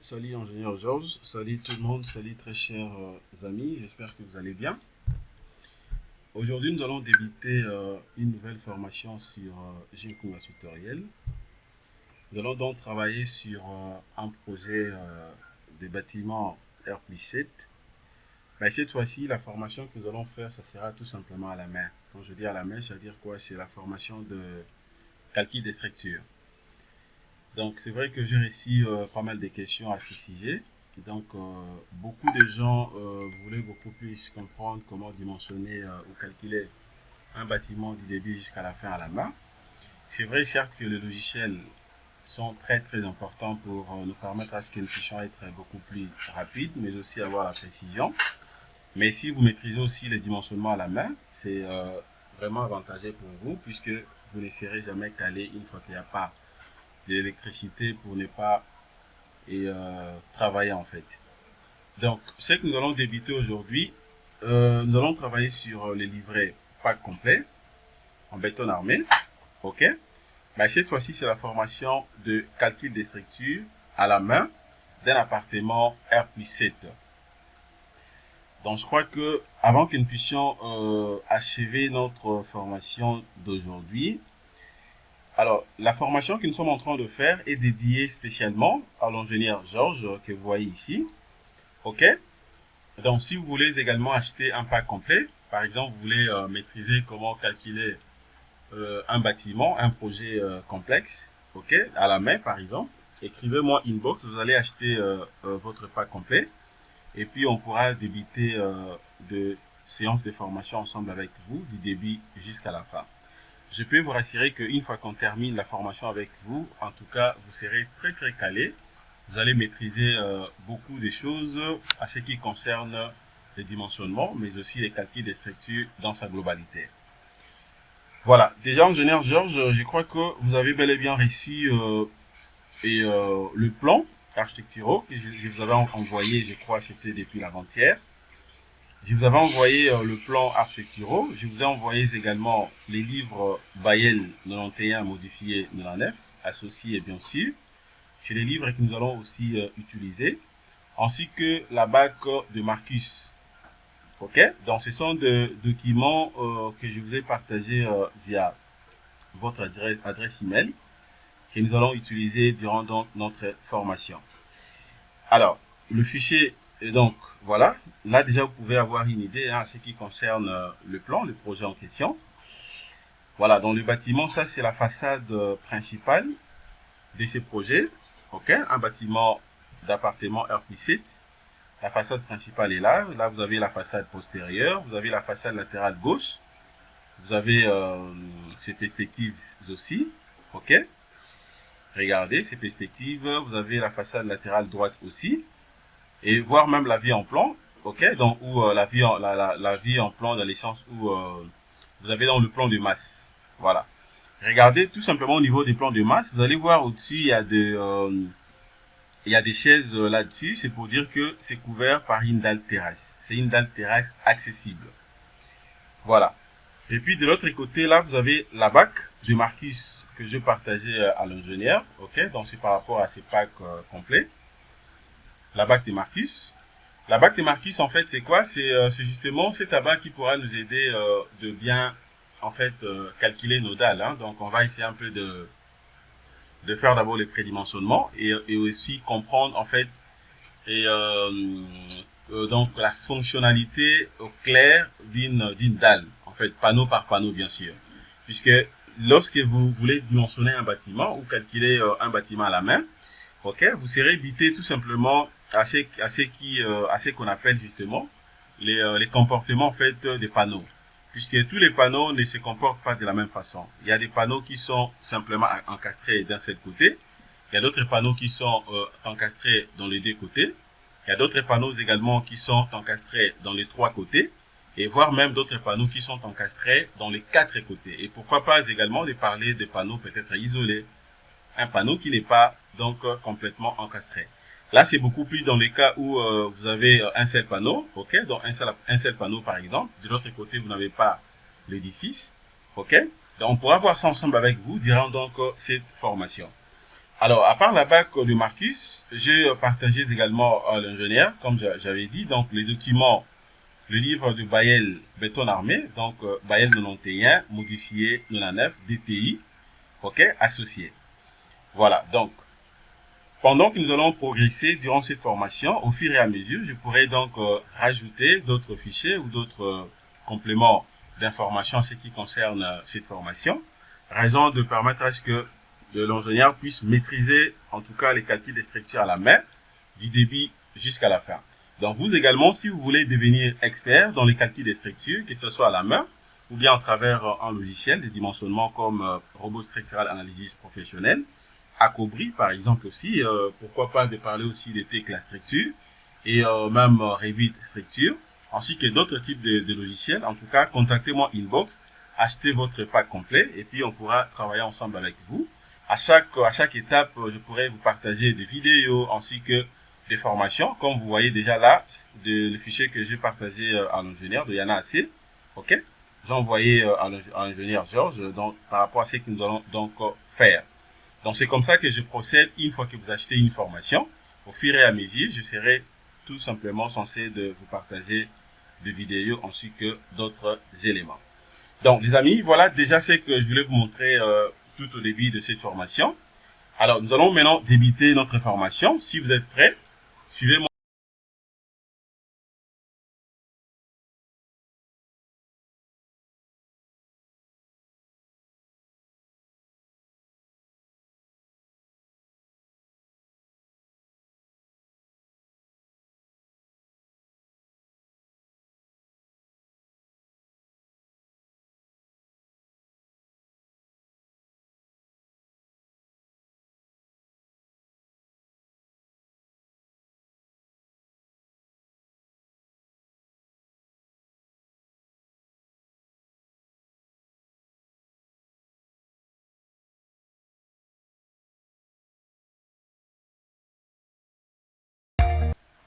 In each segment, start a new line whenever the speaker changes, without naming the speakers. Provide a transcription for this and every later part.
Salut ingénieur Georges, salut tout le monde, salut très chers amis, j'espère que vous allez bien. Aujourd'hui nous allons débuter une nouvelle formation sur Jinkunga Tutoriel. Nous allons donc travailler sur un projet de bâtiment R+7. Mais cette fois-ci, la formation que nous allons faire, ça sera tout simplement à la main. Quand je dis à la main, ça veut dire quoi? C'est la formation de calcul des structures. Donc, c'est vrai que j'ai reçu pas mal de questions à ce sujet. Et donc, beaucoup de gens voulaient beaucoup plus comprendre comment dimensionner ou calculer un bâtiment du début jusqu'à la fin à la main. C'est vrai, certes, que les logiciels sont très importants pour nous permettre à ce que nous puissions être beaucoup plus rapides, mais aussi avoir la précision. Mais si vous maîtrisez aussi les dimensionnements à la main, c'est vraiment avantageux pour vous, puisque vous ne serez jamais calé une fois qu'il n'y a pas l'électricité pour ne pas travailler en fait. Donc, ce que nous allons débuter aujourd'hui, nous allons travailler sur les livrets pack complet en béton armé. Ok. Mais cette fois-ci, c'est la formation de calcul des structures à la main d'un appartement R+7. Donc, je crois que avant que nous puissions achever notre formation d'aujourd'hui, alors, la formation que nous sommes en train de faire est dédiée spécialement à l'ingénieur Georges que vous voyez ici. OK? Donc, si vous voulez également acheter un pack complet, par exemple, vous voulez maîtriser comment calculer un bâtiment, un projet complexe, OK? À la main, par exemple, écrivez-moi inbox, vous allez acheter votre pack complet. Et puis, on pourra débuter de séances de formation ensemble avec vous, du début jusqu'à la fin. Je peux vous rassurer qu'une fois qu'on termine la formation avec vous, en tout cas, vous serez très calé. Vous allez maîtriser beaucoup de choses à ce qui concerne les dimensionnements, mais aussi les calculs des structures dans sa globalité. Voilà, déjà ingénieur Georges, je crois que vous avez bel et bien reçu le plan architectural que je vous avais envoyé, je crois, c'était depuis l'avant-hier. Je vous avais envoyé le plan architectural. Je vous ai envoyé également les livres Bayel 91 modifié 99, associés bien sûr. C'est les livres que nous allons aussi utiliser, ainsi que la bac de Marcus. Ok? Donc, ce sont des documents que je vous ai partagés via votre adresse email que nous allons utiliser durant notre formation. Alors, le fichier est donc voilà. Là, déjà, vous pouvez avoir une idée en ce qui concerne le plan, le projet en question. Voilà, dans le bâtiment, ça, c'est la façade principale de ce projet. OK, un bâtiment d'appartement R+7. La façade principale est là. Là, vous avez la façade postérieure. Vous avez la façade latérale gauche. Vous avez ces perspectives aussi. OK. Regardez ces perspectives. Vous avez la façade latérale droite aussi. Et voir même la vie en plan, ok, donc où la vie en plan dans les sens où vous avez dans le plan de masse, voilà. Regardez tout simplement au niveau des plans de masse, vous allez voir au-dessus il y a des chaises là-dessus, c'est pour dire que c'est couvert par une dalle terrasse, c'est une dalle terrasse accessible, voilà. Et puis de l'autre côté là, vous avez la bac de Marcus que je partageais à l'ingénieur, ok, donc c'est par rapport à ces packs complets. La bac de Marcus. La bac de Marcus, en fait, c'est quoi? C'est justement cette bac qui pourra nous aider de bien, en fait, calculer nos dalles. Hein. Donc, on va essayer un peu de faire d'abord les prédimensionnements et aussi comprendre, en fait, donc la fonctionnalité au clair d'une dalle. En fait, panneau par panneau, bien sûr. Puisque lorsque vous voulez dimensionner un bâtiment ou calculer un bâtiment à la main, ok, vous serez buté tout simplement à ce qu'on appelle justement les comportements en fait des panneaux, puisque tous les panneaux ne se comportent pas de la même façon. Il y a des panneaux qui sont simplement encastrés d'un seul côté, il y a d'autres panneaux qui sont encastrés dans les deux côtés, il y a d'autres panneaux également qui sont encastrés dans les trois côtés, et voire même d'autres panneaux qui sont encastrés dans les quatre côtés. Et pourquoi pas également de parler de panneaux peut-être isolés, un panneau qui n'est pas donc complètement encastré. Là, c'est beaucoup plus dans les cas où vous avez un seul panneau, ok, donc un seul panneau par exemple. De l'autre côté, vous n'avez pas l'édifice, ok. Donc, on pourra voir ça ensemble avec vous durant donc cette formation. Alors, à part la bac de Marcus, j'ai partagé également à l'ingénieur, comme j'avais dit, donc les documents, le livre de Baël Béton Armé, donc Baël 91, modifié 99, DTI, ok, associé. Voilà, donc, pendant que nous allons progresser durant cette formation, au fur et à mesure, je pourrais donc rajouter d'autres fichiers ou d'autres compléments d'informations en ce qui concerne cette formation, raison de permettre à ce que l'ingénieur puisse maîtriser en tout cas les calculs des structures à la main, du début jusqu'à la fin. Donc vous également, si vous voulez devenir expert dans les calculs des structures, que ce soit à la main ou bien à travers un logiciel de dimensionnement comme Robot Structural Analysis Professionnel, Acobri par exemple aussi, pourquoi pas de parler aussi des Tekla Structure et même Revit Structure, ainsi que d'autres types de logiciels. En tout cas, contactez-moi inbox, achetez votre pack complet et puis on pourra travailler ensemble avec vous. À chaque étape, je pourrais vous partager des vidéos ainsi que des formations. Comme vous voyez déjà là, le fichier que j'ai partagé à l'ingénieur de Yana AC. Ok, j'ai envoyé à l'ingénieur Georges donc, par rapport à ce que nous allons donc faire. Donc c'est comme ça que je procède une fois que vous achetez une formation. Au fur et à mesure, je serai tout simplement censé de vous partager des vidéos ainsi que d'autres éléments. Donc les amis, voilà déjà ce que je voulais vous montrer tout au début de cette formation. Alors, nous allons maintenant débuter notre formation. Si vous êtes prêts, suivez-moi.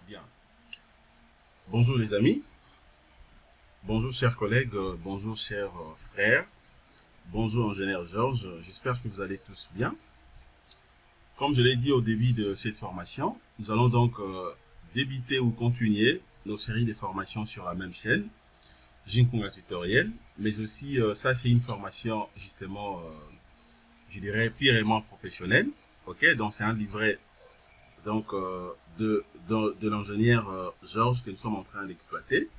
Bien. Bonjour les amis. Bonjour chers collègues. Bonjour chers frères. Bonjour ingénieur Georges. J'espère que vous allez tous bien. Comme je l'ai dit au début de cette formation, nous allons donc débuter ou continuer nos séries de formations sur la même chaîne, Jinkonga Tutoriel, mais aussi ça c'est une formation justement, je dirais, purement professionnelle. Ok, donc c'est un livret donc de l'ingénieur Georges que nous sommes en train d'exploiter.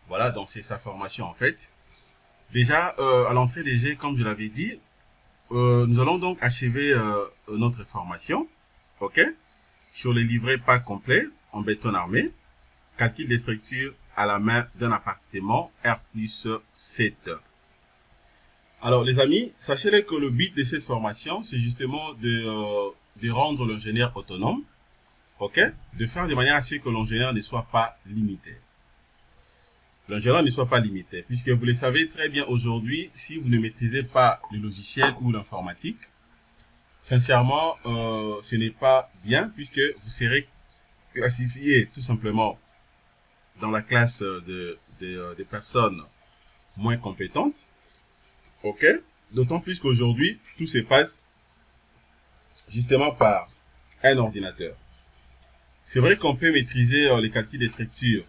Voilà, donc c'est sa formation en fait. Déjà, à l'entrée des jeux, comme je l'avais dit, nous allons donc achever notre formation, ok, sur les livrets pas complets en béton armé, calcul des structures à la main d'un appartement R+7. Alors les amis, sachez que le but de cette formation, c'est justement de rendre l'ingénieur autonome, ok, de faire de manière à ce que l'ingénieur ne soit pas limité. L'ingénieur ne soit pas limité, puisque vous le savez très bien aujourd'hui, si vous ne maîtrisez pas le logiciel ou l'informatique, sincèrement, ce n'est pas bien, puisque vous serez classifié tout simplement dans la classe des personnes moins compétentes, ok? D'autant plus qu'aujourd'hui, tout se passe justement par un ordinateur. C'est vrai qu'on peut maîtriser les calculs des structures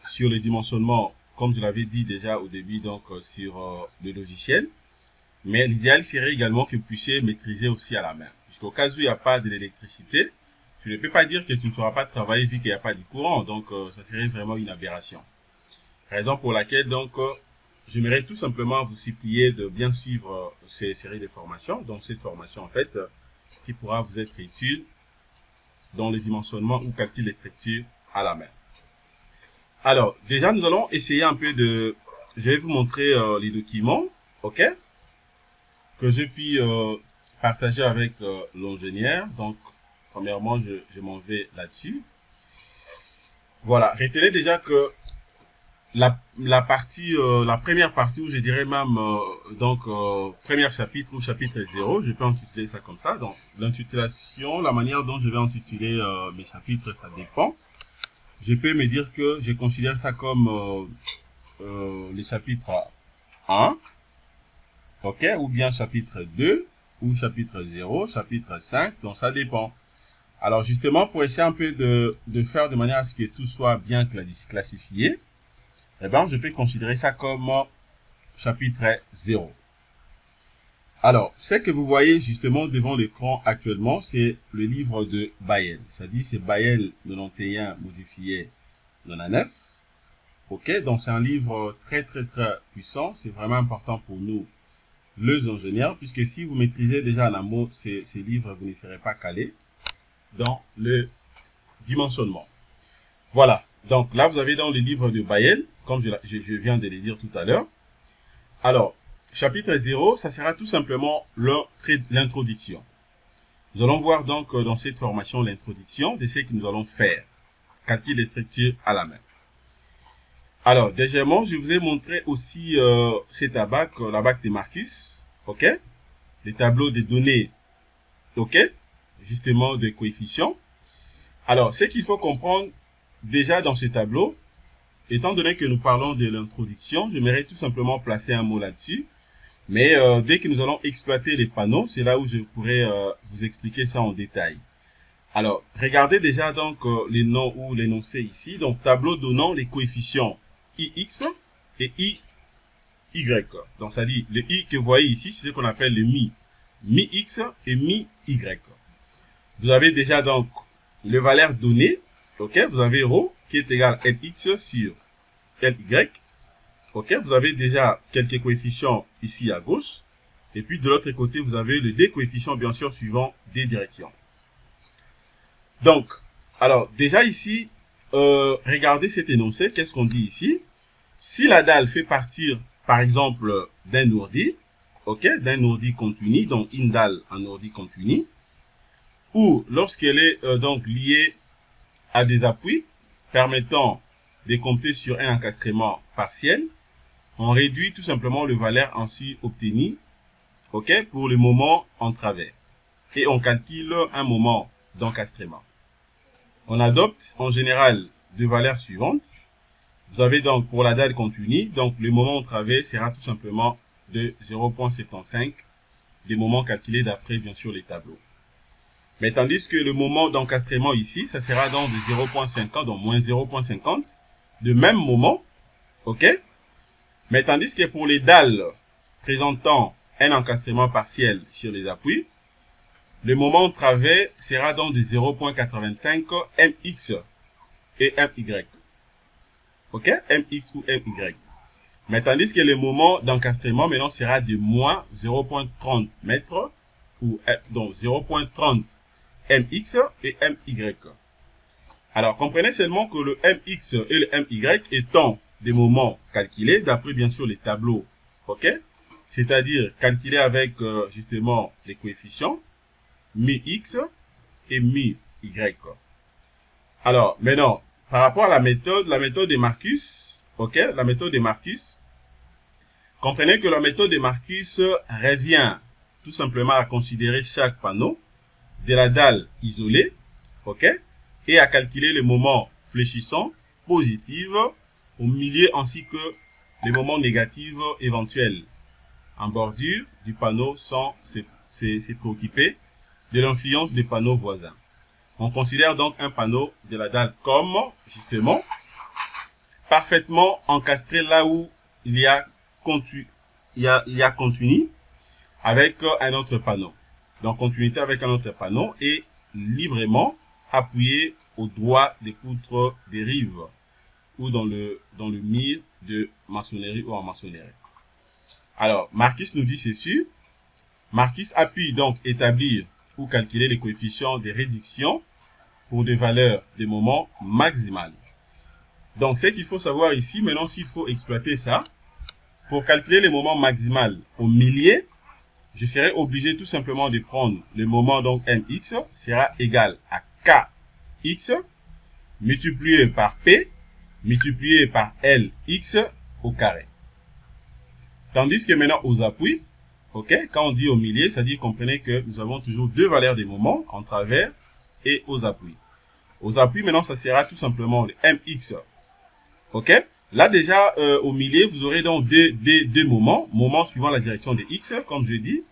sur le dimensionnement, comme je l'avais dit déjà au début, donc sur le logiciel. Mais l'idéal serait également que vous puissiez maîtriser aussi à la main. Puisqu'au cas où il n'y a pas de l'électricité, tu ne peux pas dire que tu ne feras pas travailler vu qu'il n'y a pas de courant. Donc, ça serait vraiment une aberration. Raison pour laquelle, donc, j'aimerais tout simplement vous supplier de bien suivre ces séries de formations. Donc, cette formation, en fait, qui pourra vous être utile dans le dimensionnement ou calcul des structures à la main. Alors, déjà, nous allons essayer un peu de... Je vais vous montrer les documents, ok, que j'ai pu partager avec l'ingénieur. Donc, premièrement, je m'en vais là-dessus. Voilà, retenez déjà que la première partie, où je dirais même, premier chapitre ou chapitre 0, je peux intituler ça comme ça. Donc, l'intitulation, la manière dont je vais intituler mes chapitres, ça dépend. Je peux me dire que je considère ça comme les chapitres 1, ok, ou bien chapitre 2, ou chapitre 0, chapitre 5, donc ça dépend. Alors justement, pour essayer un peu de faire de manière à ce que tout soit bien classifié, eh ben, je peux considérer ça comme chapitre 0. Alors, ce que vous voyez justement devant l'écran actuellement, c'est le livre de Bayel. C'est-à-dire, c'est Bayel 91 modifié 99. Ok, donc c'est un livre très puissant. C'est vraiment important pour nous, les ingénieurs, puisque si vous maîtrisez déjà en amont ces livres, vous ne serez pas calé dans le dimensionnement. Voilà, donc là, vous avez dans le livre de Bayel, comme je viens de le dire tout à l'heure. Alors, chapitre 0, ça sera tout simplement l'introduction. Nous allons voir donc dans cette formation l'introduction de ce que nous allons faire. Calcul des structures à la main. Alors, deuxièmement, je vous ai montré aussi cette ABAC, la BAC de Marcus, ok? Les tableaux de données, ok? Justement, des coefficients. Alors, ce qu'il faut comprendre déjà dans ce tableau, étant donné que nous parlons de l'introduction, j'aimerais tout simplement placer un mot là-dessus. Mais dès que nous allons exploiter les panneaux, c'est là où je pourrais vous expliquer ça en détail. Alors, regardez déjà donc les noms ou l'énoncé ici. Donc, tableau donnant les coefficients IX et IY. Donc, ça dit, le I que vous voyez ici, c'est ce qu'on appelle le Mi-X et Mi-Y. Vous avez déjà donc les valeurs données. Ok, vous avez ρ qui est égal à Lx sur Ly. Ok, vous avez déjà quelques coefficients ici à gauche. Et puis de l'autre côté, vous avez les deux coefficients, bien sûr, suivant des directions. Donc, alors, déjà ici, regardez cet énoncé. Qu'est-ce qu'on dit ici? Si la dalle fait partir, par exemple, d'un ourdi, ok, d'un ourdi continu, donc une dalle en ourdi continu, ou lorsqu'elle est donc liée à des appuis permettant de compter sur un encastrement partiel, on réduit tout simplement le valeur ainsi obtenu, ok, pour le moment en travers. Et on calcule un moment d'encastrement. On adopte en général deux valeurs suivantes. Vous avez donc pour la dalle continue, donc le moment en travers sera tout simplement de 0,75, des moments calculés d'après bien sûr les tableaux. Mais tandis que le moment d'encastrement ici, ça sera donc de 0,50, donc moins 0,50, de même moment, ok? Mais tandis que pour les dalles présentant un encastrement partiel sur les appuis, le moment en travers sera donc de 0,85 mx et my. Ok? Mx ou my. Mais tandis que le moment d'encastrement maintenant sera de moins 0,30 mètres ou donc 0,30 mx et my. Alors, comprenez seulement que le mx et le my étant des moments calculés d'après bien sûr les tableaux, ok, c'est-à-dire calculés avec justement les coefficients mi-x et mi-y. Alors maintenant par rapport à la méthode de Marcus, ok, la méthode de Marcus, comprenez que la méthode de Marcus revient tout simplement à considérer chaque panneau de la dalle isolée, ok, et à calculer les moments fléchissants positifs au milieu ainsi que les moments négatifs éventuels en bordure du panneau sans se préoccuper de l'influence des panneaux voisins. On considère donc un panneau de la dalle comme justement parfaitement encastré là où il y a continu avec un autre panneau. Donc continuité avec un autre panneau et librement appuyé au droit des poutres des rives ou dans le mur de maçonnerie ou en maçonnerie. Alors, Marcus nous dit ceci. Marcus appuie donc établir ou calculer les coefficients de réduction pour des valeurs de moment maximales. Donc, ce qu'il faut savoir ici, maintenant, s'il faut exploiter ça, pour calculer les moments maximales au milieu, je serai obligé tout simplement de prendre le moment, donc mx sera égal à kx multiplié par p multiplié par lx au carré. Tandis que maintenant aux appuis, ok, quand on dit au milieu, c'est-à-dire comprenez que nous avons toujours deux valeurs des moments en travers et aux appuis. Aux appuis, maintenant, ça sera tout simplement le mx. Ok, là déjà au milieu, vous aurez donc deux moments suivant la direction de x, comme je dis.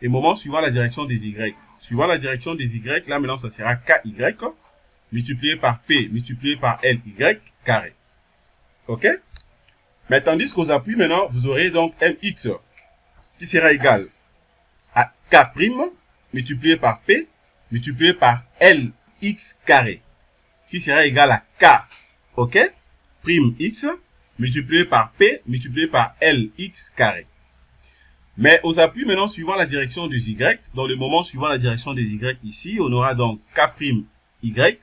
et moment suivant la direction des Y. Suivant la direction des Y, là maintenant ça sera KY multiplié par P multiplié par LY carré. Ok? Mais tandis qu'aux appuis maintenant, vous aurez donc MX qui sera égal à K' multiplié par P multiplié par LX carré qui sera égal à K, ok? Prime X multiplié par P multiplié par LX carré. Mais aux appuis maintenant suivant la direction des Y, dans le moment suivant la direction des Y ici, on aura donc K' Y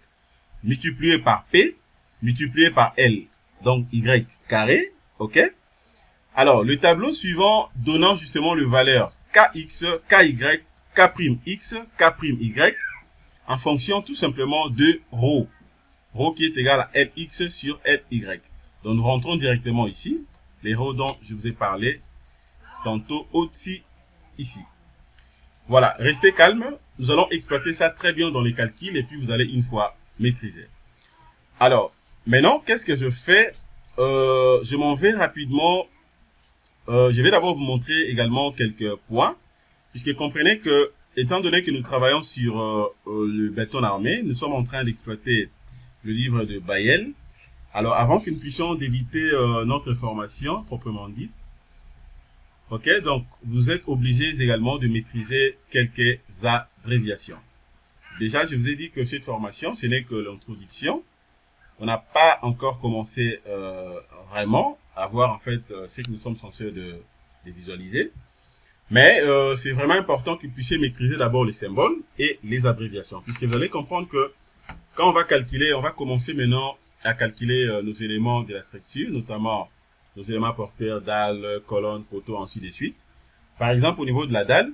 multiplié par P multiplié par L, donc Y carré, ok? Alors, le tableau suivant donnant justement le valeur KX, KY, K'X, K'Y en fonction tout simplement de ρ. ρ qui est égal à Lx sur Ly. Donc, nous rentrons directement ici, les ρ dont je vous ai parlé tantôt aussi ici. Voilà, restez calme. Nous allons exploiter ça très bien dans les calculs et puis vous allez une fois maîtriser. Alors, maintenant, qu'est-ce que je fais? Je m'en vais rapidement. Je vais d'abord vous montrer également quelques points, puisque comprenez que, étant donné que nous travaillons sur le béton armé, nous sommes en train d'exploiter le livre de Bayel. Alors, avant que nous puissions débuter notre formation proprement dite, ok, donc vous êtes obligés également de maîtriser quelques abréviations. Déjà, je vous ai dit que cette formation, ce n'est que l'introduction. On n'a pas encore commencé vraiment à voir en fait ce que nous sommes censés de visualiser. Mais c'est vraiment important que vous puissiez maîtriser d'abord les symboles et les abréviations. Puisque vous allez comprendre que quand on va calculer, on va commencer maintenant à calculer nos éléments de la structure, notamment nos éléments porteurs, dalles, colonnes, poteaux, ainsi de suite. Par exemple, au niveau de la dalle,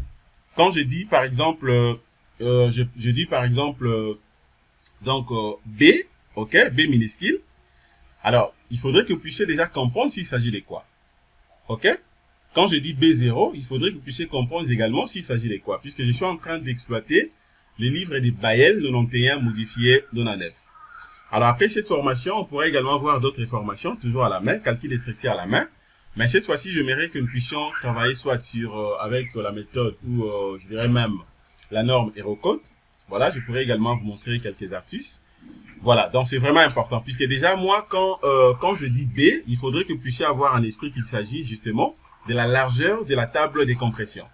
quand je dis par exemple, je dis par exemple, donc B, ok, B minuscule. Alors, il faudrait que vous puissiez déjà comprendre s'il s'agit de quoi. Ok? Quand je dis B0, il faudrait que vous puissiez comprendre également s'il s'agit de quoi. Puisque je suis en train d'exploiter les livres de Bayel 91 modifié 99. Alors, après cette formation, on pourrait également voir d'autres formations, toujours à la main, calcul des structures à la main. Mais cette fois-ci, j'aimerais que nous puissions travailler soit sur, avec la méthode ou, je dirais même, la norme HeroCode. Voilà, je pourrais également vous montrer quelques astuces. Voilà, donc c'est vraiment important, puisque déjà, moi, quand je dis B, il faudrait que vous puissiez avoir un esprit qu'il s'agit justement de la largeur de la table des compressions.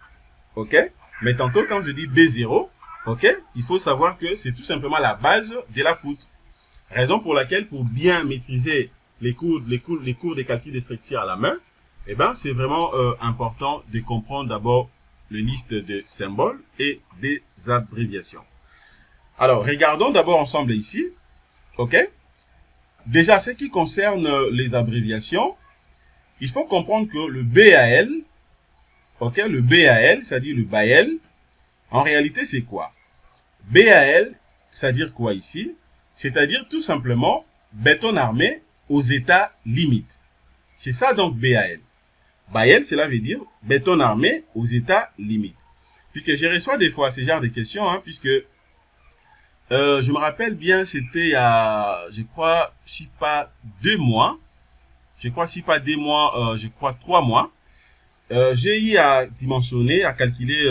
Ok? Mais tantôt, quand je dis B0, ok, il faut savoir que c'est tout simplement la base de la poutre. Raison pour laquelle, pour bien maîtriser les cours des calculs des structures à la main, eh ben, c'est vraiment important de comprendre d'abord le liste de symboles et des abréviations. Alors, regardons d'abord ensemble ici. Ok? Déjà, ce qui concerne les abréviations, il faut comprendre que le BAL, ok, le BAL, c'est-à-dire le Bayel, en réalité, c'est quoi? BAL, c'est-à-dire quoi ici? C'est-à-dire tout simplement béton armé aux états limites. C'est ça donc BAL. Bayel, cela veut dire béton armé aux états limites. Puisque je reçois des fois ce genre de questions, hein, puisque je me rappelle bien, c'était il y a, je crois, si pas 2 mois, je crois 3 mois, j'ai eu à dimensionner, à calculer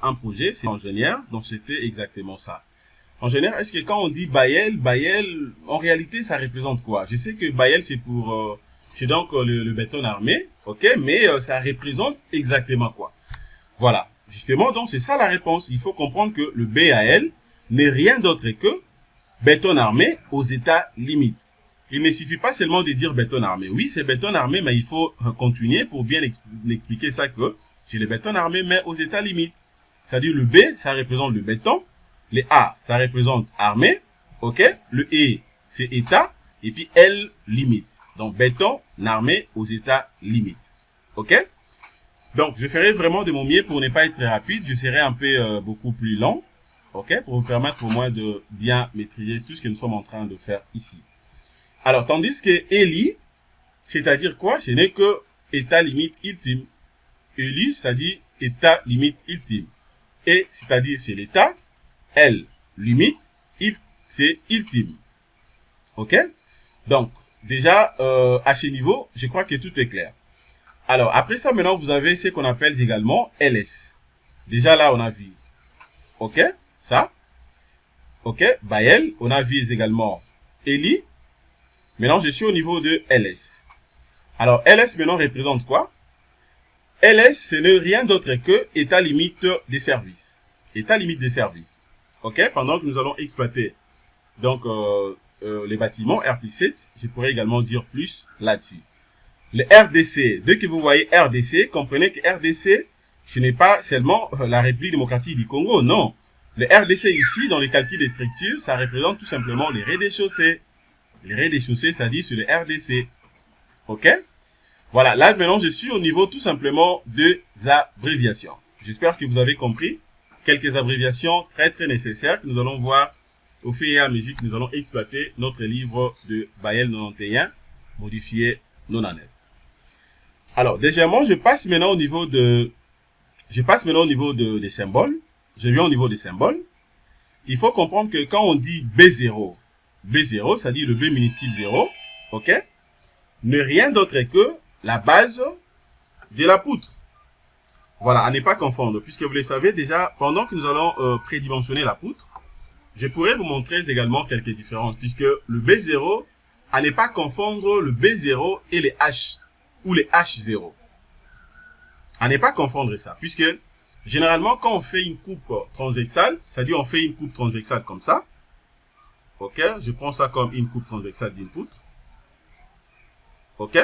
un projet, c'est ingénieur, donc c'était exactement ça. Ingénieur, est-ce que quand on dit Bayel, en réalité, ça représente quoi? Je sais que Bayel, c'est pour, c'est donc le béton armé, ok, mais ça représente exactement quoi? Voilà, justement, donc c'est ça la réponse. Il faut comprendre que le BAL n'est rien d'autre que béton armé aux états limites. Il ne suffit pas seulement de dire béton armé. Oui, c'est béton armé, mais il faut continuer pour bien expliquer ça que c'est le béton armé, mais aux états limites. C'est-à-dire le B, ça représente le béton. Le A, ça représente armé. Ok? Le E, c'est état. Et puis L, limite. Donc béton armé aux états limites. Ok? Donc, je ferai vraiment de mon mieux pour ne pas être rapide. Je serai un peu beaucoup plus long. Ok? Pour vous permettre au moins de bien maîtriser tout ce que nous sommes en train de faire ici. Alors, tandis que ELI, c'est-à-dire quoi? Ce n'est que état limite ultime. ELI, c'est-à-dire état limite ultime. Et, c'est-à-dire c'est l'état. L, limite, c'est ultime. Ok? Donc, déjà, à ce niveau, je crois que tout est clair. Alors, après ça, maintenant, vous avez ce qu'on appelle également LS. Déjà là, on a vu, ok, ça, ok, Bayel, on a vu également Eli. Maintenant, je suis au niveau de LS. Alors, LS maintenant représente quoi? LS, ce n'est rien d'autre que état limite des services. État limite des services. Ok, pendant que nous allons exploiter donc les bâtiments R+7, je pourrais également dire plus là-dessus. Le RDC, dès que vous voyez RDC, comprenez que RDC, ce n'est pas seulement la République démocratique du Congo, non. Le RDC ici, dans les calculs des structures, ça représente tout simplement les rez-de-chaussée. Les rez-de-chaussée, ça dit sur le RDC. Ok? Voilà, là maintenant, je suis au niveau tout simplement des abréviations. J'espère que vous avez compris quelques abréviations très très nécessaires que nous allons voir au fur et à mesure que nous allons exploiter notre livre de Bayel 91, modifié 99. Alors, deuxièmement, je passe maintenant au niveau des symboles. Je viens au niveau des symboles. Il faut comprendre que quand on dit B0, B0, ça dit le B minuscule 0, ok, n'est rien d'autre que la base de la poutre. Voilà, à ne pas confondre, puisque vous le savez déjà, pendant que nous allons prédimensionner la poutre, je pourrais vous montrer également quelques différences, puisque le B0, à ne pas confondre le B0 et les H, ou les H0. À ne pas confondre ça, puisque généralement, quand on fait une coupe transversale, c'est-à-dire on fait une coupe transversale comme ça, ok, je prends ça comme une coupe transversale d'une poutre, ok,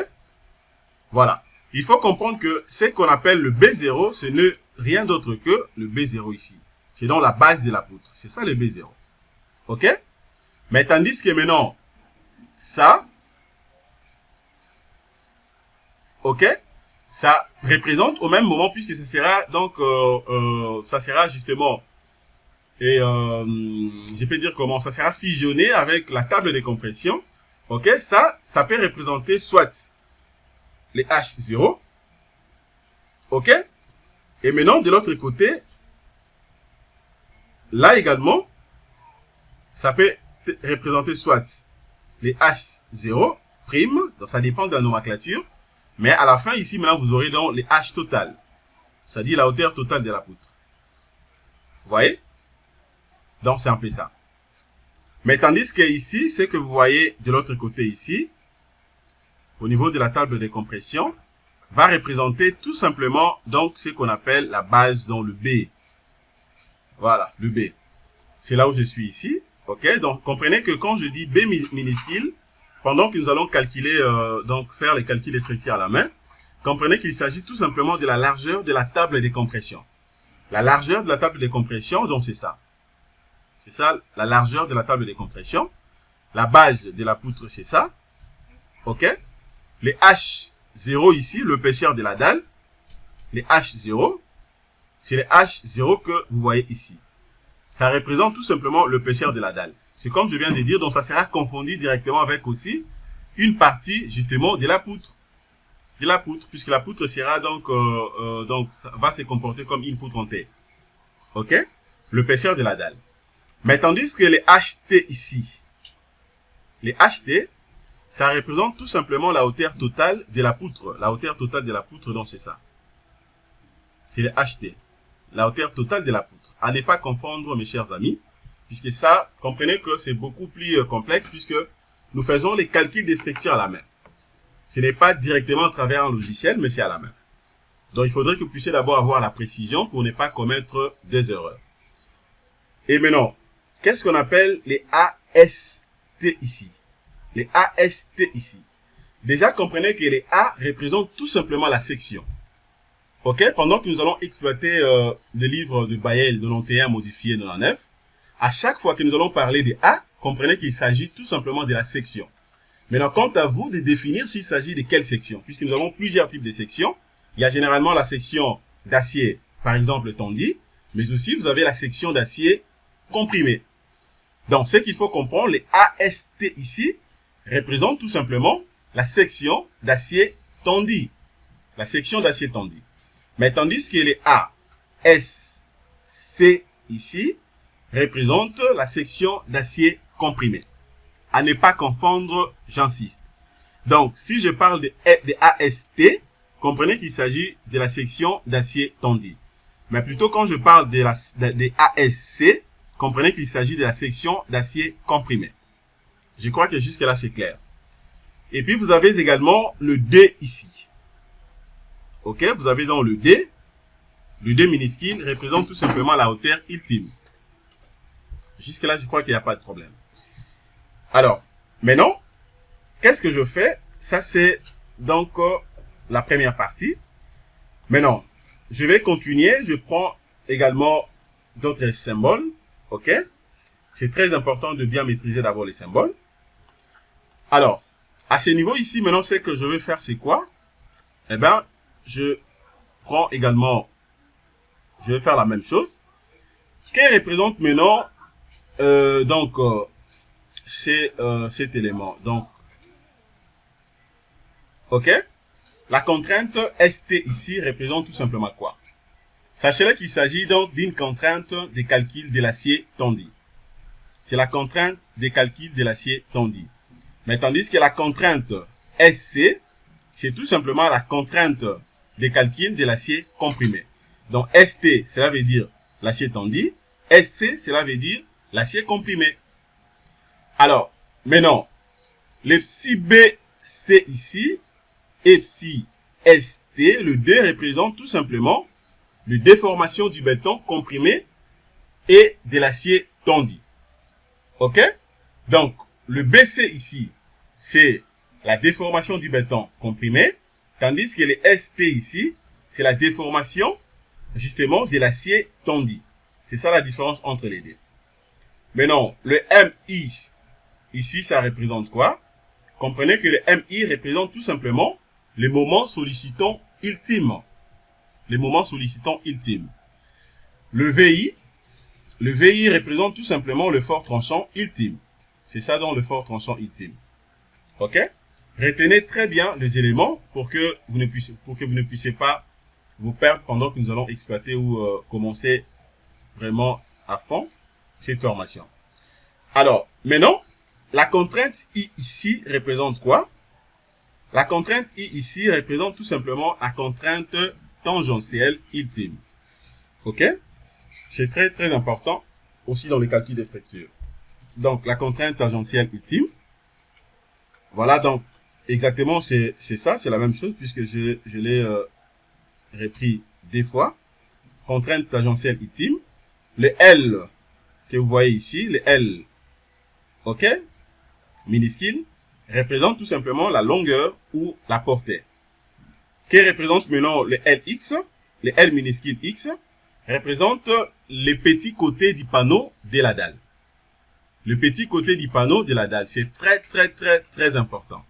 voilà. Il faut comprendre que ce qu'on appelle le B0, ce n'est rien d'autre que le B0 ici. C'est donc la base de la poutre. C'est ça le B0. Ok? Mais tandis que maintenant, ça, ok, ça représente au même moment, puisque ça sera donc, ça sera justement, et je peux dire comment, ça sera fusionné avec la table de compression. Ok? Ça peut représenter soit les H0, ok, et maintenant de l'autre côté, là également, ça peut représenter soit les H0 prime, donc ça dépend de la nomenclature, mais à la fin ici maintenant vous aurez donc les H total, c'est-à-dire la hauteur totale de la poutre. Vous voyez? Donc c'est un peu ça. Mais tandis que ici, ce que vous voyez de l'autre côté ici, au niveau de la table de compression, va représenter tout simplement donc ce qu'on appelle la base dans le B. Voilà, le B. C'est là où je suis ici. Ok, donc comprenez que quand je dis B minuscule, pendant que nous allons calculer, donc faire les calculs des structures à la main, comprenez qu'il s'agit tout simplement de la largeur de la table de compression. La largeur de la table de compression, donc c'est ça. C'est ça, la largeur de la table de compression. La base de la poutre, c'est ça. Ok. Les H0 ici, l'épaisseur de la dalle, les H0, c'est les H0 que vous voyez ici. Ça représente tout simplement l'épaisseur de la dalle. C'est comme je viens de dire, donc ça sera confondu directement avec aussi une partie justement de la poutre. De la poutre, puisque la poutre sera donc, ça va se comporter comme une poutre en T. Ok? L'épaisseur de la dalle. Mais tandis que les HT ici, les HT, ça représente tout simplement la hauteur totale de la poutre. La hauteur totale de la poutre, donc c'est ça. C'est le HT. La hauteur totale de la poutre. À ne pas confondre, mes chers amis, puisque ça, comprenez que c'est beaucoup plus complexe, puisque nous faisons les calculs des structures à la main. Ce n'est pas directement à travers un logiciel, mais c'est à la main. Donc, il faudrait que vous puissiez d'abord avoir la précision pour ne pas commettre des erreurs. Et maintenant, qu'est-ce qu'on appelle les AST ici? Les AST ici. Déjà, comprenez que les A représentent tout simplement la section. Ok? Pendant que nous allons exploiter le livre de Bayel 91 modifié 99, à chaque fois que nous allons parler des A, comprenez qu'il s'agit tout simplement de la section. Maintenant, quant à vous de définir s'il s'agit de quelle section, puisque nous avons plusieurs types de sections. Il y a généralement la section d'acier, par exemple, tondi, mais aussi vous avez la section d'acier comprimé. Donc, ce qu'il faut comprendre, les AST ici représentent tout simplement la section d'acier tondi. La section d'acier tondi. Mais tandis que les ASC ici représentent la section d'acier comprimé. À ne pas confondre, j'insiste. Donc, si je parle de AST, comprenez qu'il s'agit de la section d'acier tondi. Mais plutôt quand je parle des ASC, comprenez qu'il s'agit de la section d'acier comprimé. Je crois que jusque là c'est clair. Et puis vous avez également le D ici. Ok, vous avez donc le D. Le D minuscule représente tout simplement la hauteur ultime. Jusque là je crois qu'il n'y a pas de problème. Alors, maintenant, qu'est-ce que je fais? Ça c'est donc la première partie. Maintenant, je vais continuer. Je prends également d'autres symboles. Ok? C'est très important de bien maîtriser d'abord les symboles. Alors, à ce niveau ici, maintenant, ce que je vais faire, c'est quoi? Eh bien, je prends également, je vais faire la même chose. Qui représente maintenant, cet élément. Donc, ok? La contrainte ST ici représente tout simplement quoi? Sachez qu'il s'agit donc d'une contrainte de calcul de l'acier tendu. C'est la contrainte de calcul de l'acier tendu. Mais tandis que la contrainte SC, c'est tout simplement la contrainte de calcul de l'acier comprimé. Donc ST, cela veut dire l'acier tendu. SC, cela veut dire l'acier comprimé. Alors, maintenant, le psi BC ici, et psi ST, le D représente tout simplement la déformation du béton comprimé et de l'acier tendu. Ok? Donc, le BC ici, c'est la déformation du béton comprimé, tandis que le ST ici, c'est la déformation justement de l'acier tendu. C'est ça la différence entre les deux. Maintenant, le MI, ici, ça représente quoi? Comprenez que le MI représente tout simplement les moments sollicitant ultime. Les moments sollicitant ultime. Le VI représente tout simplement le fort tranchant ultime. C'est ça donc le fort tranchant ultime. Ok? Retenez très bien les éléments pour que vous ne puissiez pas vous perdre pendant que nous allons exploiter ou commencer vraiment à fond cette formation. Alors, maintenant, la contrainte I ici représente quoi? La contrainte I ici représente tout simplement la contrainte tangentielle ultime. Ok? C'est très très important aussi dans le calcul des structures. Donc, la contrainte tangentielle ultime. Voilà, donc, exactement, c'est ça, c'est la même chose puisque je l'ai repris deux fois. Contrainte tangentielle ultime. Le L que vous voyez ici, le L, ok, minuscule, représente tout simplement la longueur ou la portée. Qui représente maintenant le LX, le L minuscule X, représente le petit côté du panneau de la dalle. Le petit côté du panneau de la dalle, c'est très très très très important.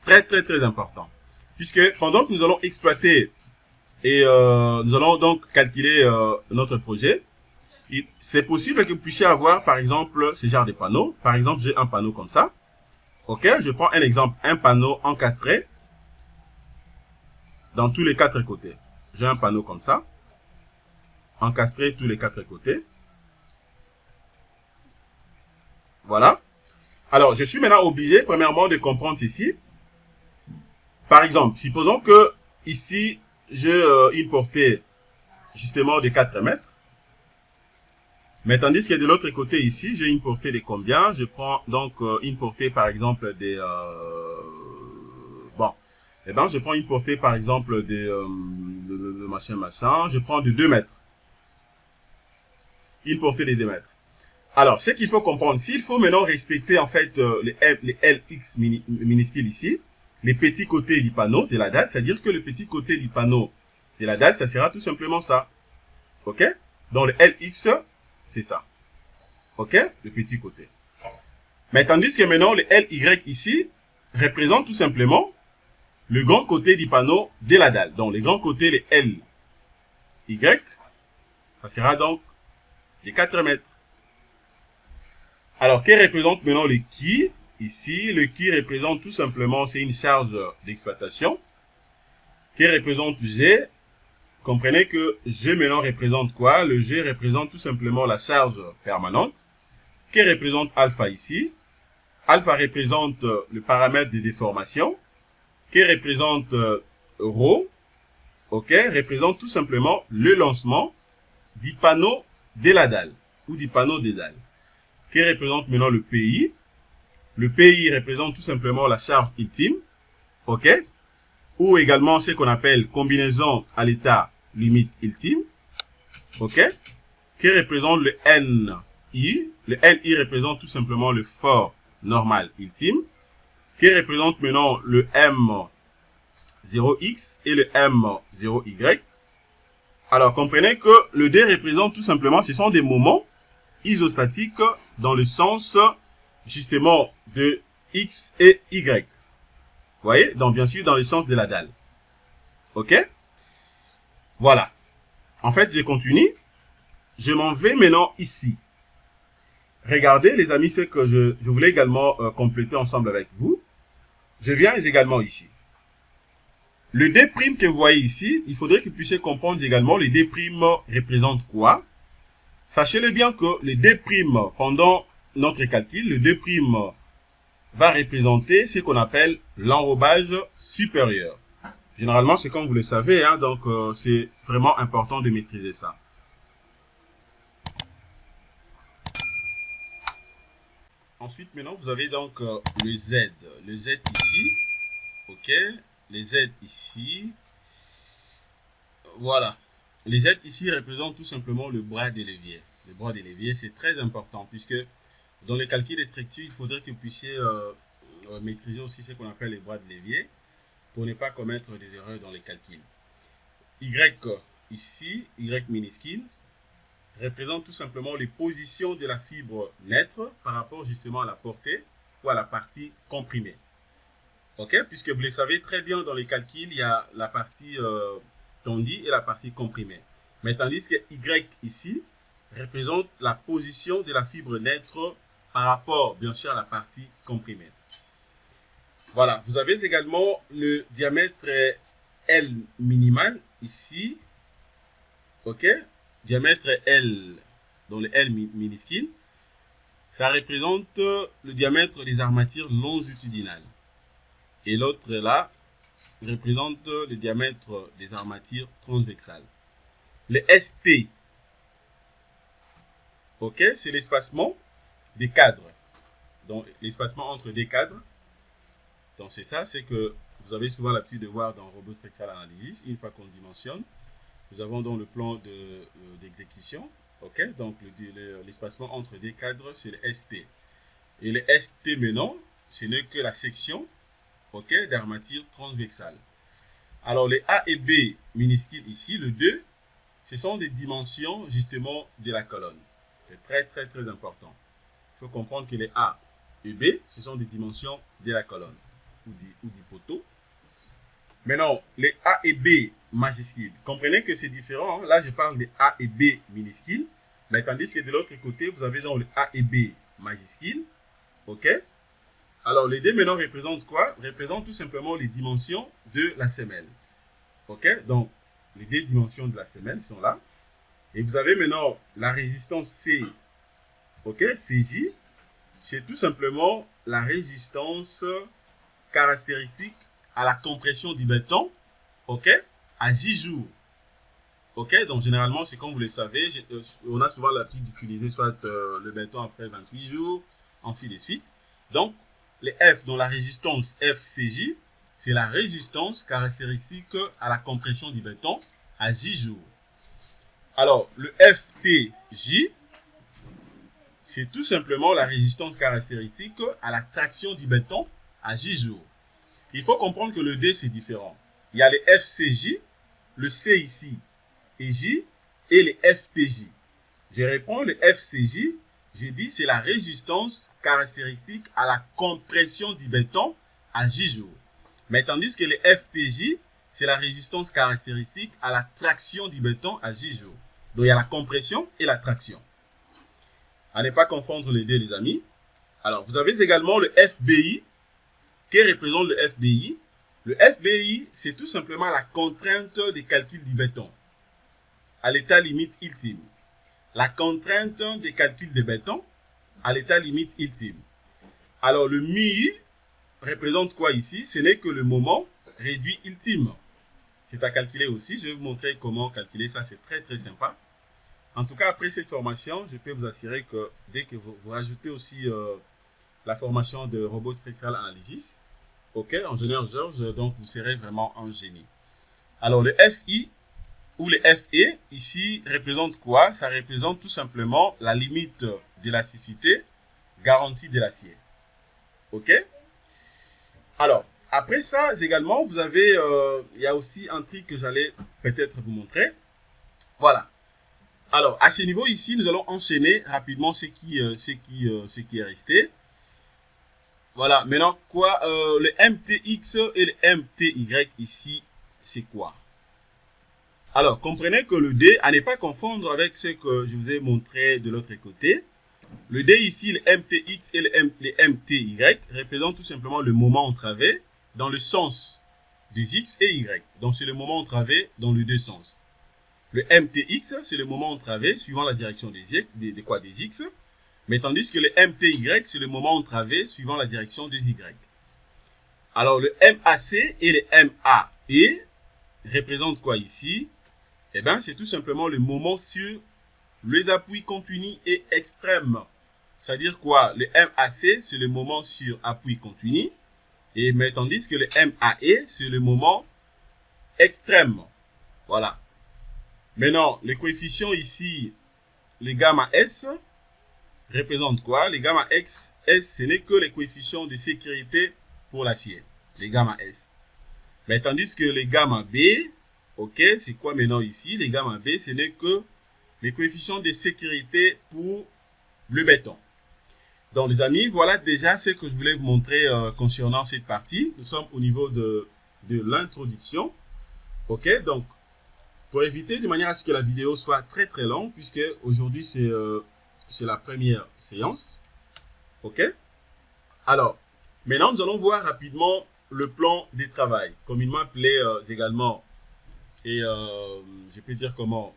Très très très important. Puisque pendant que nous allons exploiter et nous allons donc calculer notre projet, c'est possible que vous puissiez avoir par exemple ce genre de panneau. Par exemple, j'ai un panneau comme ça. Ok, je prends un exemple, un panneau encastré dans tous les quatre côtés. J'ai un panneau comme ça, encastré tous les quatre côtés. Voilà. Alors, je suis maintenant obligé, premièrement, de comprendre ceci. Par exemple, supposons que ici, j'ai une portée justement de 4 mètres. Mais tandis que de l'autre côté ici, j'ai une portée de combien? Je prends donc une portée par exemple de... je prends une portée par exemple de machin. Je prends de 2 mètres. Une portée de 2 mètres. Alors, ce qu'il faut comprendre, s'il faut maintenant respecter en fait les LX minuscules ici, les petits côtés du panneau de la dalle, c'est-à-dire que le petit côté du panneau de la dalle, ça sera tout simplement ça. Ok? Donc le LX, c'est ça. Ok? Le petit côté. Mais tandis que maintenant, le LY ici représente tout simplement le grand côté du panneau de la dalle. Donc, le grand côté, le LY, ça sera donc de 4 mètres. Alors, qui représente maintenant le qui? Ici, le qui représente tout simplement, c'est une charge d'exploitation. Qui représente G? Comprenez que G maintenant représente quoi? Le G représente tout simplement la charge permanente. Qui représente alpha ici? Alpha représente le paramètre de déformation. Qui représente ρ? Ok, représente tout simplement le lancement du panneau de la dalle ou du panneau des dalles, qui représente maintenant le PI. Le PI représente tout simplement la charge ultime, ok, ou également ce qu'on appelle combinaison à l'état limite ultime, ok, qui représente le NI. Le NI représente tout simplement le fort normal ultime, qui représente maintenant le M0X et le M0Y. Alors, comprenez que le D représente tout simplement, ce sont des moments isostatiques dans le sens, justement, de X et Y. Vous voyez? Donc, bien sûr, dans le sens de la dalle. OK? Voilà. En fait, je continue. Je m'en vais maintenant ici. Regardez, les amis, ce que je voulais également compléter ensemble avec vous. Je viens également ici. Le D' que vous voyez ici, il faudrait que vous puissiez comprendre également le D' représente quoi. Sachez-le bien que le D' pendant notre calcul, le D' va représenter ce qu'on appelle l'enrobage supérieur. Généralement, c'est comme vous le savez, hein, donc c'est vraiment important de maîtriser ça. Ensuite, maintenant, vous avez donc le Z. Le Z ici, ok. Les Z ici. Voilà. Les Z ici représentent tout simplement le bras de levier. Le bras de levier, c'est très important puisque dans le calcul des structures, il faudrait que vous puissiez maîtriser aussi ce qu'on appelle les bras de levier pour ne pas commettre des erreurs dans les calculs. Y ici, Y minuscule, représente tout simplement les positions de la fibre naître par rapport justement à la portée ou à la partie comprimée. Ok, puisque vous le savez très bien dans les calculs, il y a la partie tendue et la partie comprimée. Mais tandis que Y ici représente la position de la fibre naître par rapport, bien sûr, à la partie comprimée. Voilà, vous avez également le diamètre L minimal ici. Ok, diamètre L, dans le L minuscule, ça représente le diamètre des armatures longitudinales. Et l'autre là représente le diamètre des armatures transversales. Le ST, ok, c'est l'espacement des cadres. Donc l'espacement entre des cadres. Donc c'est ça, c'est que vous avez souvent l'habitude de voir dans Robot Structural Analysis, une fois qu'on dimensionne, nous avons donc le plan d'exécution, ok, donc l'espacement entre des cadres, c'est le ST. Et le ST maintenant, ce n'est que la section, ok, d'armature transversale. Alors les A et B minuscules ici, le 2, ce sont des dimensions justement de la colonne. C'est très très très important. Il faut comprendre que les A et B, ce sont des dimensions de la colonne ou du poteau. Maintenant, les A et B majuscules, comprenez que c'est différent. Hein? Là, je parle des A et B minuscules, mais tandis que de l'autre côté, vous avez donc le A et B majuscules. Ok? Alors, les D maintenant représentent quoi? Représentent tout simplement les dimensions de la semelle. Ok? Donc, les deux dimensions de la semelle sont là. Et vous avez maintenant la résistance C, ok? CJ, c'est tout simplement la résistance caractéristique à la compression du béton, ok? À J jours. Ok? Donc, généralement, c'est comme vous le savez, on a souvent l'habitude d'utiliser soit le béton après 28 jours, ainsi de suite. Donc, les F, dont la résistance FCJ, c'est la résistance caractéristique à la compression du béton à J jours. Alors, le FTJ, c'est tout simplement la résistance caractéristique à la traction du béton à J jours. Il faut comprendre que le D, c'est différent. Il y a les FCJ, le C ici, et J, et les FTJ. Je reprends le FCJ, j'ai dit c'est la résistance caractéristique à la compression du béton à J jours. Mais tandis que les FTJ, c'est la résistance caractéristique à la traction du béton à J jours. Donc il y a la compression et la traction. À ne pas confondre les deux, les amis. Alors vous avez également le FBI, qui représente le FBI. Le FBI, c'est tout simplement la contrainte des calculs du béton à l'état limite ultime. La contrainte des calculs de béton à l'état limite ultime. Alors le MI représente quoi ici? Ce n'est que le moment réduit ultime. C'est à calculer aussi. Je vais vous montrer comment calculer ça. C'est très très sympa. En tout cas, après cette formation, je peux vous assurer que dès que vous rajoutez aussi la formation de Robot Structural Analysis, ok, ingénieur Georges, donc vous serez vraiment un génie. Alors, le FI ou le FE, ici, représente quoi? Ça représente tout simplement la limite d'élasticité garantie de l'acier. Ok? Alors, après ça, également, vous avez, il y a aussi un truc que j'allais peut-être vous montrer. Voilà. Alors, à ce niveau ici, nous allons enchaîner rapidement ce qui est resté. Voilà. Maintenant, quoi, le MTX et le MTY ici, c'est quoi? Alors, comprenez que le D, à ne pas confondre avec ce que je vous ai montré de l'autre côté. Le D ici, le MTX et le MTY représentent tout simplement le moment entravé dans le sens des X et Y. Donc, c'est le moment entravé dans les deux sens. Le MTX, c'est le moment entravé suivant la direction des X. Mais tandis que le MTY, c'est le moment entravé suivant la direction des Y. Alors, le MAC et le MAE représentent quoi ici? Eh bien, c'est tout simplement le moment sur les appuis continus et extrêmes. C'est-à-dire quoi? Le MAC, c'est le moment sur appui continu. Mais tandis que le MAE, c'est le moment extrême. Voilà. Maintenant, les coefficients ici, les gamma S, représentent quoi? Les gamma X, S, ce n'est que les coefficients de sécurité pour l'acier. Les gamma S. Mais tandis que les gamma B, ok, c'est quoi maintenant ici? Les gamma B, ce n'est que les coefficients de sécurité pour le béton. Donc les amis, voilà déjà ce que je voulais vous montrer concernant cette partie. Nous sommes au niveau de l'introduction. Ok, donc pour éviter de manière à ce que la vidéo soit très très longue, puisque aujourd'hui c'est la première séance. Ok, alors maintenant nous allons voir rapidement le plan de travail, comme il m'appelait également, et je peux dire comment,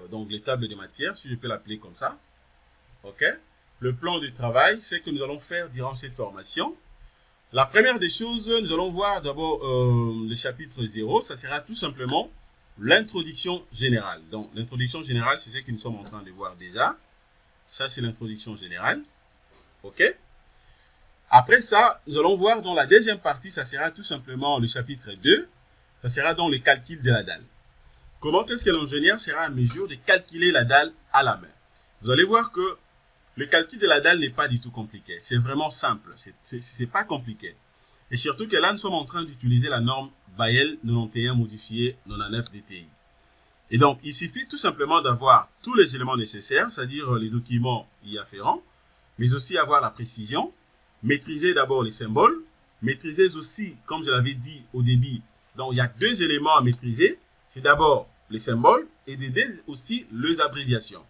donc les tables de matière, si je peux l'appeler comme ça. Ok, le plan de travail, c'est que nous allons faire durant cette formation. La première des choses, nous allons voir d'abord le chapitre 0, ça sera tout simplement l'introduction générale. Donc l'introduction générale, c'est ce que nous sommes en train de voir déjà. Ça, c'est l'introduction générale. Ok. Après ça, nous allons voir dans la deuxième partie, ça sera tout simplement le chapitre 2. Ça sera dans le calcul de la dalle. Comment est-ce que l'ingénieur sera en mesure de calculer la dalle à la main? Vous allez voir que le calcul de la dalle n'est pas du tout compliqué. C'est vraiment simple. C'est pas compliqué. Et surtout que là, nous sommes en train d'utiliser la norme Bayel 91 modifiée 99 DTI. Et donc, il suffit tout simplement d'avoir tous les éléments nécessaires, c'est-à-dire les documents y afférents, mais aussi avoir la précision, maîtriser d'abord les symboles, maîtriser aussi, comme je l'avais dit au début, donc il y a deux éléments à maîtriser. C'est d'abord les symboles et aussi les abréviations.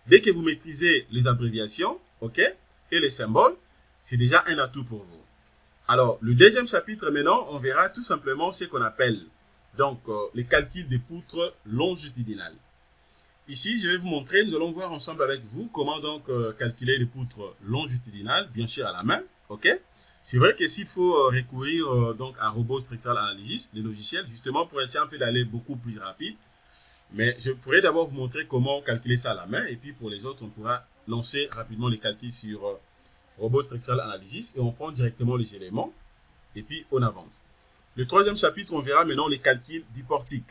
Dès que vous maîtrisez les abréviations, ok, et les symboles, c'est déjà un atout pour vous. Alors, le deuxième chapitre maintenant, on verra tout simplement ce qu'on appelle donc les calculs des poutres longitudinales. Ici, je vais vous montrer, nous allons voir ensemble avec vous comment donc calculer les poutres longitudinales, bien sûr à la main, ok. C'est vrai que s'il faut recourir donc à Robot Structural Analysis, les logiciels, justement pour essayer un peu d'aller beaucoup plus rapide. Mais je pourrais d'abord vous montrer comment calculer ça à la main. Et puis pour les autres, on pourra lancer rapidement les calculs sur Robot Structural Analysis. Et on prend directement les éléments. Et puis on avance. Le troisième chapitre, on verra maintenant les calculs du portique.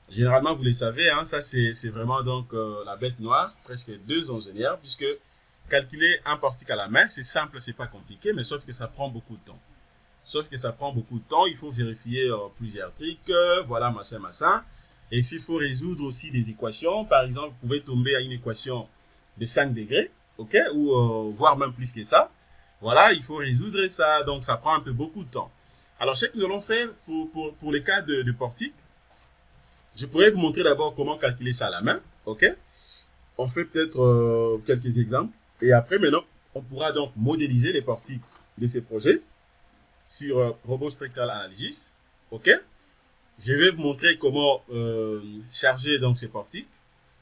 Généralement, vous le savez, hein, ça c'est vraiment donc la bête noire, presque deux ingénieurs. Puisque calculer un portique à la main, c'est simple, c'est pas compliqué. Mais sauf que ça prend beaucoup de temps. Sauf que ça prend beaucoup de temps. Il faut vérifier plusieurs trucs. Voilà, machin, machin. Et s'il faut résoudre aussi des équations, par exemple, vous pouvez tomber à une équation de 5 degrés, ok, ou voire même plus que ça. Voilà, il faut résoudre ça, donc ça prend un peu beaucoup de temps. Alors, ce que nous allons faire pour les cas de portique, je pourrais vous montrer d'abord comment calculer ça à la main, ok. On fait peut-être quelques exemples. Et après, maintenant, on pourra donc modéliser les portiques de ces projets sur Robot Structural Analysis, ok. Je vais vous montrer comment charger donc ces portiques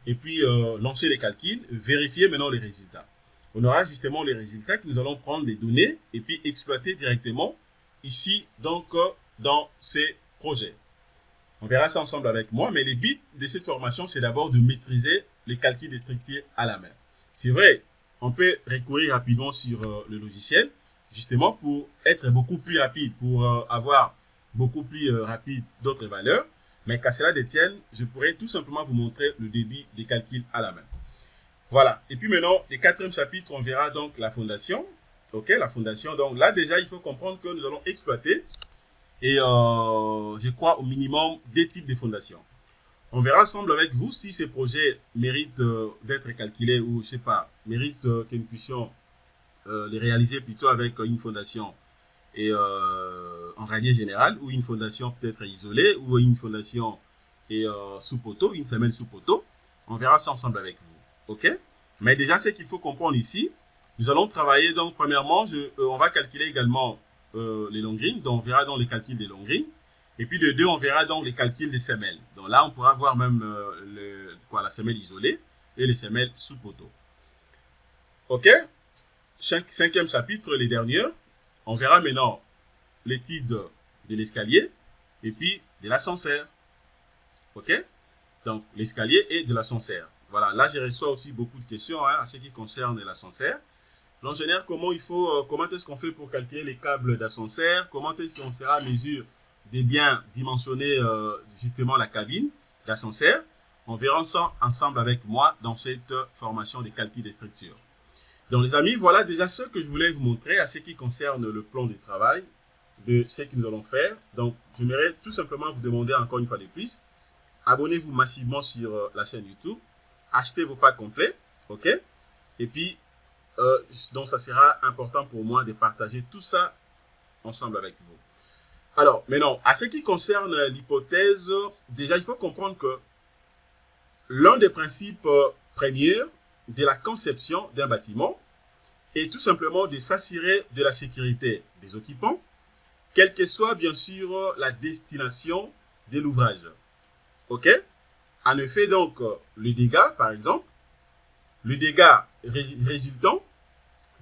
et puis lancer les calculs, vérifier maintenant les résultats. On aura justement les résultats que nous allons prendre les données et puis exploiter directement ici donc dans ces projets. On verra ça ensemble avec moi, mais le but de cette formation, c'est d'abord de maîtriser les calculs des structures à la main. C'est vrai, on peut recourir rapidement sur le logiciel, justement pour être beaucoup plus rapide, pour avoir beaucoup plus rapide d'autres valeurs, mais qu'à cela détienne, je pourrais tout simplement vous montrer le débit des calculs à la main. Voilà, et puis maintenant, le quatrième chapitre, on verra donc la fondation. Ok, la fondation, donc là déjà, il faut comprendre que nous allons exploiter et je crois au minimum 2 types de fondations. On verra ensemble avec vous si ces projets méritent d'être calculés ou, je sais pas, méritent que nous puissions les réaliser plutôt avec une fondation et en radier général ou une fondation peut-être isolée ou une fondation et sous poteau, une semelle sous poteau. On verra ça ensemble avec vous. Ok? Mais déjà, ce qu'il faut comprendre ici, nous allons travailler donc premièrement, on va calculer également les longrines, donc on verra donc les calculs des longrines. Et puis de 2, on verra donc les calculs des semelles. Donc là, on pourra voir même la semelle isolée et les semelles sous poteau. Ok? Cinquième chapitre, les derniers. On verra maintenant l'étude de l'escalier et puis de l'ascenseur. Ok? Donc l'escalier et de l'ascenseur. Voilà, là je reçois aussi beaucoup de questions à ce qui concerne l'ascenseur. L'ingénieur, comment est-ce qu'on fait pour calculer les câbles d'ascenseur? Comment est-ce qu'on sera à mesure de bien dimensionner justement la cabine d'ascenseur? On verra ça ensemble avec moi dans cette formation de calcul des structures. Donc les amis, voilà déjà ce que je voulais vous montrer à ce qui concerne le plan de travail de ce que nous allons faire. Donc j'aimerais tout simplement vous demander encore une fois de plus, abonnez-vous massivement sur la chaîne YouTube, achetez vos packs complets, ok? Et puis, donc ça sera important pour moi de partager tout ça ensemble avec vous. Alors, maintenant, à ce qui concerne l'hypothèse, déjà il faut comprendre que l'un des principes premiers de la conception d'un bâtiment est tout simplement de s'assurer de la sécurité des occupants, quelle que soit bien sûr la destination de l'ouvrage. Ok? En effet, donc, le dégât, par exemple, le dégât résultant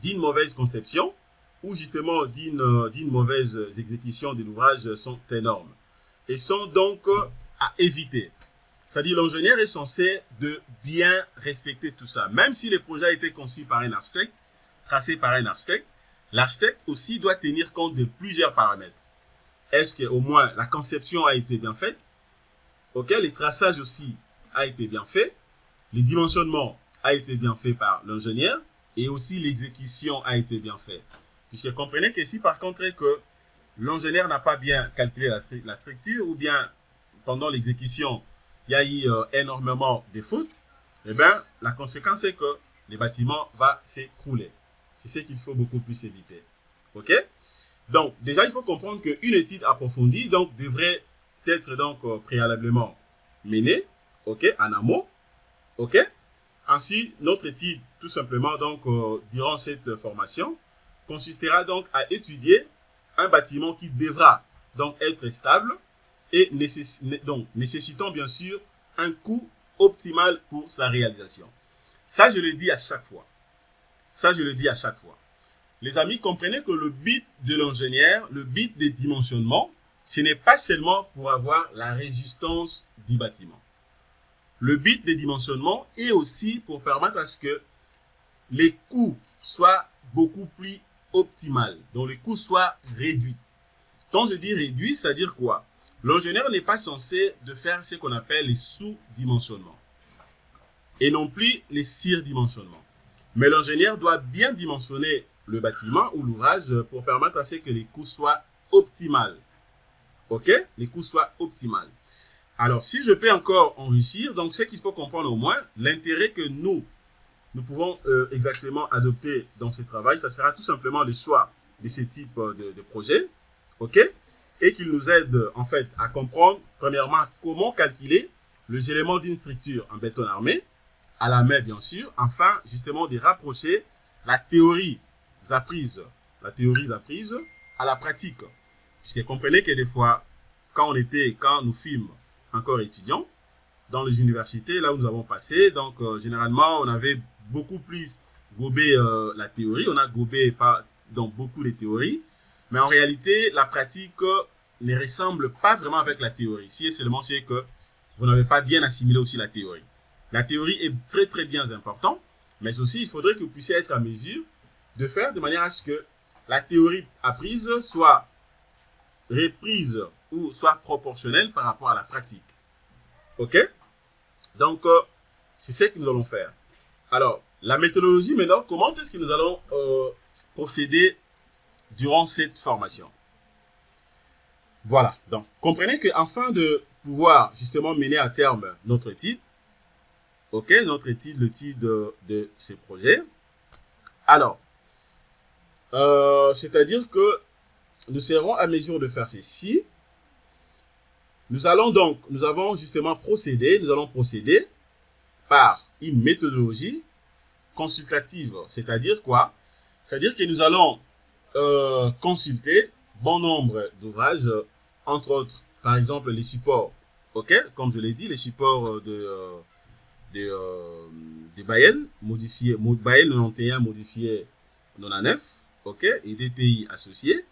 d'une mauvaise conception ou justement d'une mauvaise exécution de l'ouvrage sont énormes et sont donc à éviter. C'est-à-dire l'ingénieur est censé de bien respecter tout ça. Même si le projet a été conçu par un architecte, tracé par un architecte, l'architecte aussi doit tenir compte de plusieurs paramètres. Est-ce qu'au moins la conception a été bien faite? Ok, le traçage aussi a été bien fait. Le dimensionnement a été bien fait par l'ingénieur et aussi l'exécution a été bien faite. Puisque comprenez que si par contre que l'ingénieur n'a pas bien calculé la structure ou bien pendant l'exécution, il y a eu énormément de fautes, eh bien, la conséquence est que le bâtiment va s'écrouler. C'est ce qu'il faut beaucoup plus éviter. Ok? Donc, déjà, il faut comprendre qu'une étude approfondie donc, devrait être donc préalablement menée, ok, en amont, ok? Ainsi, notre étude, tout simplement, donc, durant cette formation, consistera donc à étudier un bâtiment qui devra donc être stable et nécessitant bien sûr un coût optimal pour sa réalisation. Ça, je le dis à chaque fois. Ça, je le dis à chaque fois. Les amis, comprenez que le but de l'ingénieur, le but des dimensionnements, ce n'est pas seulement pour avoir la résistance du bâtiment. Le but des dimensionnements est aussi pour permettre à ce que les coûts soient beaucoup plus optimaux, donc les coûts soient réduits. Quand je dis réduit, c'est-à-dire quoi? L'ingénieur n'est pas censé de faire ce qu'on appelle les sous-dimensionnements et non plus les surdimensionnements. Mais l'ingénieur doit bien dimensionner le bâtiment ou l'ouvrage pour permettre à ce que les coûts soient optimaux. Ok? Les coûts soient optimaux. Alors, si je peux encore enrichir, donc ce qu'il faut comprendre au moins, l'intérêt que nous pouvons exactement adopter dans ce travail, ça sera tout simplement le choix de ce type de projet. Ok? Et qu'il nous aide en fait à comprendre, premièrement, comment calculer les éléments d'une structure en béton armé, à la main bien sûr, afin justement de rapprocher la théorie apprise à la pratique. Puisque comprenez que des fois, quand nous fûmes encore étudiants, dans les universités, là où nous avons passé, donc généralement, on avait beaucoup plus gobé la théorie, on a gobé dans beaucoup de théories, mais en réalité, la pratique ne ressemble pas vraiment avec la théorie. Si et seulement c'est que vous n'avez pas bien assimilé aussi la théorie. La théorie est très très bien importante, mais aussi il faudrait que vous puissiez être à mesure de faire de manière à ce que la théorie apprise soit reprise ou soit proportionnelle par rapport à la pratique. Ok? Donc, c'est ce que nous allons faire. Alors, la méthodologie maintenant, comment est-ce que nous allons procéder durant cette formation? Voilà, donc comprenez qu'afin de pouvoir justement mener à terme notre étude, ok, l'étude de ces projets, alors, c'est-à-dire que nous serons à mesure de faire ceci. Nous allons justement procéder par une méthodologie consultative. C'est-à-dire quoi? C'est-à-dire que nous allons consulter bon nombre d'ouvrages, entre autres, par exemple, les supports. Ok? Comme je l'ai dit, les supports de Bayel, modifié, Bayel 91 modifié 99, ok? Et DTI associés.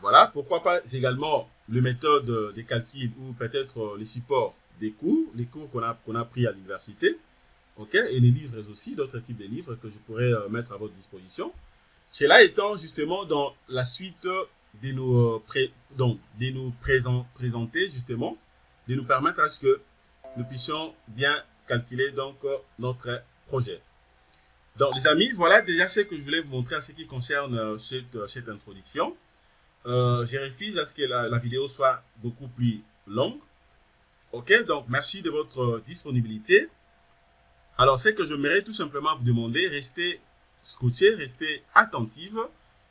Voilà, pourquoi pas également les méthodes de calcul ou peut-être les supports des cours, les cours qu'on a pris à l'université, ok, et les livres aussi, d'autres types de livres que je pourrais mettre à votre disposition. Cela étant justement dans la suite de nous présenter justement, de nous permettre à ce que nous puissions bien calculer donc notre projet. Donc les amis, voilà déjà ce que je voulais vous montrer en ce qui concerne cette introduction. Je refuse à ce que la vidéo soit beaucoup plus longue. Ok, donc merci de votre disponibilité. Alors, ce que j'aimerais tout simplement vous demander, restez scotché, restez attentive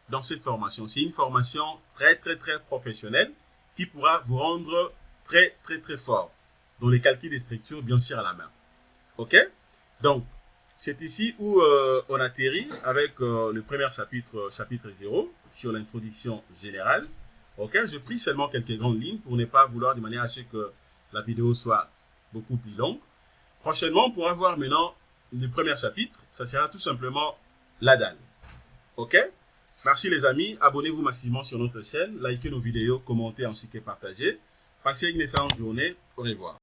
dans cette formation. C'est une formation très, très, très professionnelle qui pourra vous rendre très, très, très fort dans les calculs des structures, bien sûr, à la main. Ok, donc, c'est ici où on atterrit avec le premier chapitre, chapitre 0, sur l'introduction générale. Ok, je prie seulement quelques grandes lignes pour ne pas vouloir de manière à ce que la vidéo soit beaucoup plus longue. Prochainement, on pourra voir maintenant le premier chapitre. Ça sera tout simplement la dalle. Ok, merci les amis. Abonnez-vous massivement sur notre chaîne. Likez nos vidéos, commentez ainsi que partagez. Passez une excellente journée. Au revoir.